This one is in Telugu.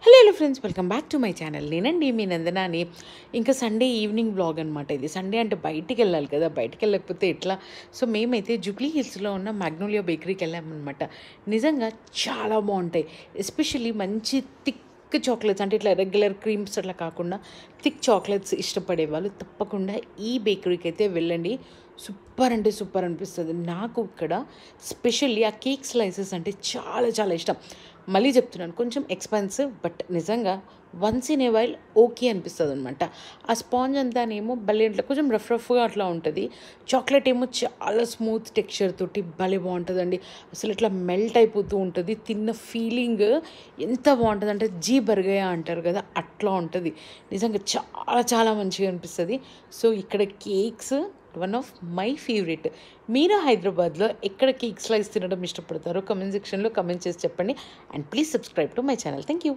Hello friends, welcome back to my channel. నేనండి మీ నందనాని. ఇంకా సండే ఈవినింగ్ బ్లాగ్ అనమాట ఇది. సండే అంటే బయటికి వెళ్ళాలి కదా, బయటికి వెళ్ళకపోతే ఎట్లా. సో మేమైతే జూబ్లీ హిల్స్లో ఉన్న మ్యాగ్నోలియా బేకరీకి వెళ్ళామన్నమాట. నిజంగా చాలా బాగుంటాయి. ఎస్పెషల్లీ మంచి థిక్ చాక్లెట్స్, అంటే ఇట్లా రెగ్యులర్ క్రీమ్స్ అట్లా కాకుండా థిక్ చాక్లెట్స్ ఇష్టపడే వాళ్ళు తప్పకుండా ఈ బేకరీకి అయితే వెళ్ళండి. సూపర్ అంటే సూపర్ అనిపిస్తుంది. నాకు ఇక్కడ స్పెషల్లీ ఆ కేక్ స్లైసెస్ అంటే చాలా చాలా ఇష్టం. మళ్ళీ చెప్తున్నాను, కొంచెం ఎక్స్పెన్సివ్, బట్ నిజంగా once in a while okay అనిపిస్తుంది అనమాట. ఆ స్పాంజ్ అంతానేమో భలే ఇట్లా కొంచెం రఫ్గా అట్లా ఉంటుంది. చాక్లెట్ ఏమో చాలా స్మూత్ టెక్స్చర్ తోటి భలే బాగుంటుందండి. అసలు ఇట్లా మెల్ట్ అయిపోతూ ఉంటుంది. తిన్న ఫీలింగ్ ఎంత బాగుంటుంది అంటే జీ బర్గయా అంటారు కదా, అట్లా ఉంటుంది. నిజంగా చాలా చాలా మంచిగా అనిపిస్తుంది. సో ఇక్కడ cakes one of my favourite. మీరు హైదరాబాద్లో ఎక్కడ కేక్ స్లైస్ తినడం ఇష్టపడతారో కమెంట్ సెక్షన్లో కమెంట్ చేసి చెప్పండి. And please subscribe to my channel. Thank you.